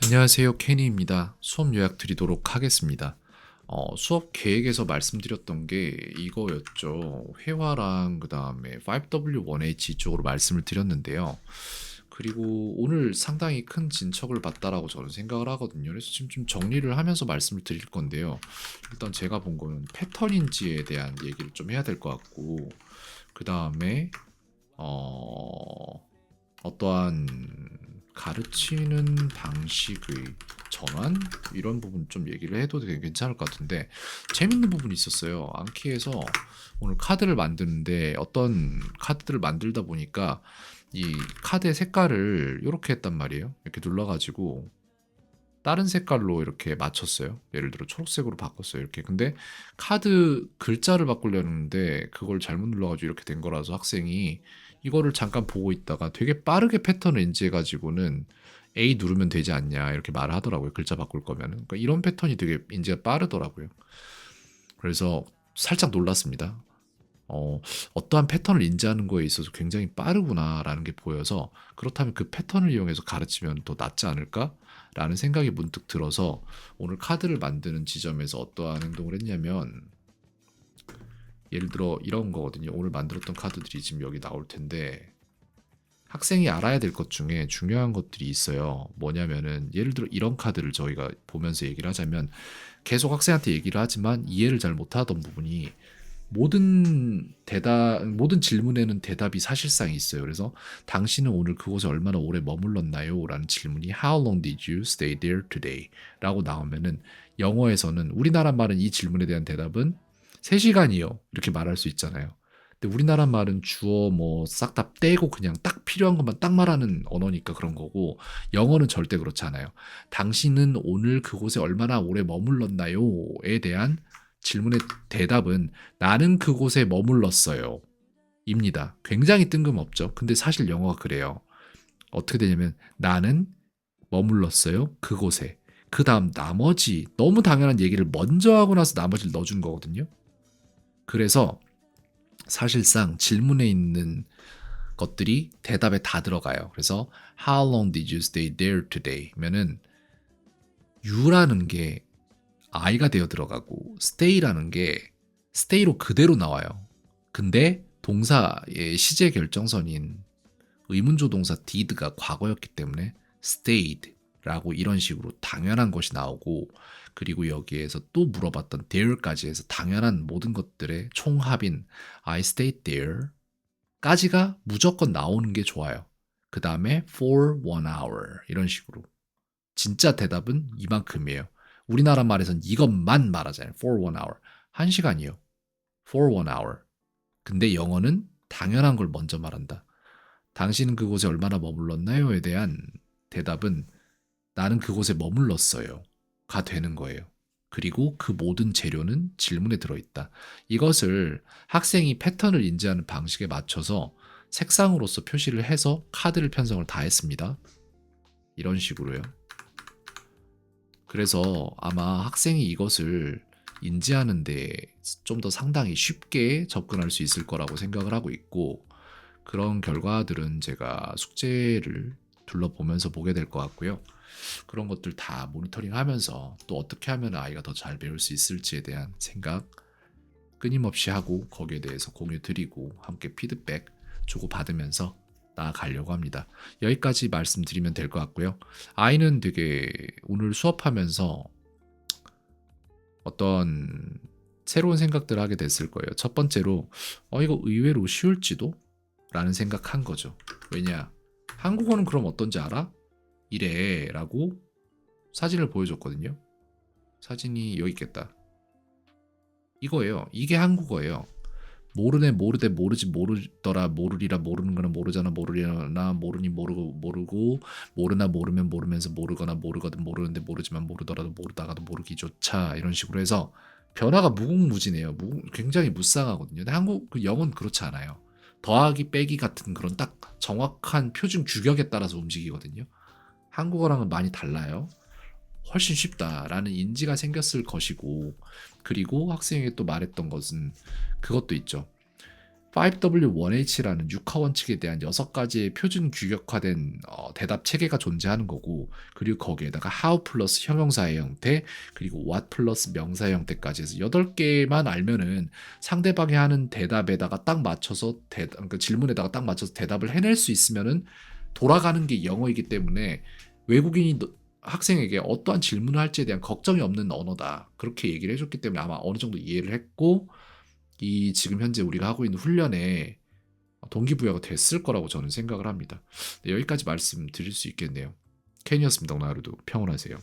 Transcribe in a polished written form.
안녕하세요. 케니입니다. 수업 요약 드리도록 하겠습니다. 수업 계획에서 말씀드렸던 게 이거였죠. 회화랑 그 다음에 5W1H 쪽으로 말씀을 드렸는데요. 그리고 오늘 상당히 큰 진척을 봤다라고 저는 생각을 하거든요. 그래서 지금 좀 정리를 하면서 말씀을 드릴 건데요. 일단 제가 본 거는 패턴인지에 대한 얘기를 좀 해야 될 것 같고, 그 다음에 어떠한 가르치는 방식의 전환 이런 부분 좀 얘기를 해도 되게 괜찮을 것 같은데 재밌는 부분이 있었어요. 안키에서 오늘 카드를 만드는데 어떤 카드들을 만들다 보니까 이 카드의 색깔을 이렇게 했단 말이에요. 이렇게 눌러가지고 다른 색깔로 이렇게 맞췄어요. 예를 들어 초록색으로 바꿨어요. 이렇게. 근데 카드 글자를 바꾸려는데 그걸 잘못 눌러가지고 이렇게 된 거라서 학생이 이거를 잠깐 보고 있다가 되게 빠르게 패턴을 인지해가지고는 A 누르면 되지 않냐 이렇게 말을 하더라고요. 글자 바꿀 거면은. 그러니까 이런 패턴이 되게 인지가 빠르더라고요. 그래서 살짝 놀랐습니다. 어떠한 패턴을 인지하는 거에 있어서 굉장히 빠르구나라는 게 보여서 그렇다면 그 패턴을 이용해서 가르치면 더 낫지 않을까라는 생각이 문득 들어서 오늘 카드를 만드는 지점에서 어떠한 행동을 했냐면 예를 들어 이런 거거든요. 오늘 만들었던 카드들이 지금 여기 나올 텐데 학생이 알아야 될 것 중에 중요한 것들이 있어요. 뭐냐면은 예를 들어 이런 카드를 저희가 보면서 얘기를 하자면 계속 학생한테 얘기를 하지만 이해를 잘 못하던 부분이 모든 질문에는 대답이 사실상 있어요. 그래서 당신은 오늘 그곳에 얼마나 오래 머물렀나요? 라는 질문이 How long did you stay there today? 라고 나오면은 영어에서는 우리나라 말은 이 질문에 대한 대답은 3시간이요. 이렇게 말할 수 있잖아요. 근데 우리나라 말은 주어 뭐 싹 다 떼고 그냥 딱 필요한 것만 딱 말하는 언어니까 그런 거고 영어는 절대 그렇지 않아요. 당신은 오늘 그곳에 얼마나 오래 머물렀나요?에 대한 질문의 대답은 나는 그곳에 머물렀어요. 입니다. 굉장히 뜬금없죠. 근데 사실 영어가 그래요. 어떻게 되냐면 나는 머물렀어요. 그곳에. 그 다음 나머지 너무 당연한 얘기를 먼저 하고 나서 나머지를 넣어준 거거든요. 그래서 사실상 질문에 있는 것들이 대답에 다 들어가요. 그래서 How long did you stay there today? 면은 you라는 게 I가 되어 들어가고 stay라는 게 stay로 그대로 나와요. 근데 동사의 시제 결정선인 의문조 동사 did가 과거였기 때문에 stayed라고 이런 식으로 당연한 것이 나오고 그리고 여기에서 또 물어봤던 there까지 해서 당연한 모든 것들의 총합인 I stayed there까지가 무조건 나오는 게 좋아요. 그 다음에 for 1 hour 이런 식으로 진짜 대답은 이만큼이에요. 우리나라 말에선 이것만 말하잖아요. for 1 hour. 1시간이요. for 1 hour. 근데 영어는 당연한 걸 먼저 말한다. 당신은 그곳에 얼마나 머물렀나요?에 대한 대답은 나는 그곳에 머물렀어요. 가 되는 거예요. 그리고 그 모든 재료는 질문에 들어있다. 이것을 학생이 패턴을 인지하는 방식에 맞춰서 색상으로서 표시를 해서 카드를 편성을 다 했습니다. 이런 식으로요. 그래서 아마 학생이 이것을 인지하는데 좀 더 상당히 쉽게 접근할 수 있을 거라고 생각을 하고 있고 그런 결과들은 제가 숙제를 둘러보면서 보게 될 것 같고요. 그런 것들 다 모니터링 하면서 또 어떻게 하면 아이가 더 잘 배울 수 있을지에 대한 생각 끊임없이 하고 거기에 대해서 공유 드리고 함께 피드백 주고받으면서 나아가려고 합니다. 여기까지 말씀드리면 될 것 같고요. 아이는 되게 오늘 수업하면서 어떤 새로운 생각들을 하게 됐을 거예요. 첫 번째로 이거 의외로 쉬울지도? 라는 생각한 거죠. 왜냐? 한국어는 그럼 어떤지 알아? 이래 라고 사진을 보여줬거든요. 사진이 여기 있겠다. 이거예요. 이게 한국어예요. 모르네 모르되 모르지 모르더라 모르리라 모르는 거나 모르잖아 모르려나 모르니 모르고 모르나 모르면 모르면서 모르거나 모르거든 모르는데 모르지만 모르더라도 모르다가도 모르기조차 이런 식으로 해서 변화가 무궁무진해요. 굉장히 무쌍하거든요. 근데 한국 그 영어는 그렇지 않아요. 더하기 빼기 같은 그런 딱 정확한 표준 규격에 따라서 움직이거든요. 한국어랑은 많이 달라요. 훨씬 쉽다라는 인지가 생겼을 것이고 그리고 학생에게 또 말했던 것은 그것도 있죠. 5W1H라는 육하 원칙에 대한 6가지의 표준 규격화된 대답 체계가 존재하는 거고, 그리고 거기에다가 how 플러스 형용사의 형태, 그리고 what 플러스 명사의 형태까지 해서 8개만 알면은 상대방이 하는 대답에다가 딱 맞춰서 그러니까 질문에다가 딱 맞춰서 대답을 해낼 수 있으면은 돌아가는 게 영어이기 때문에 외국인이 학생에게 어떠한 질문을 할지에 대한 걱정이 없는 언어다. 그렇게 얘기를 해줬기 때문에 아마 어느 정도 이해를 했고, 이 지금 현재 우리가 하고 있는 훈련에 동기부여가 됐을 거라고 저는 생각을 합니다. 네, 여기까지 말씀드릴 수 있겠네요. 캔이었습니다. 오늘 하루도 평온하세요.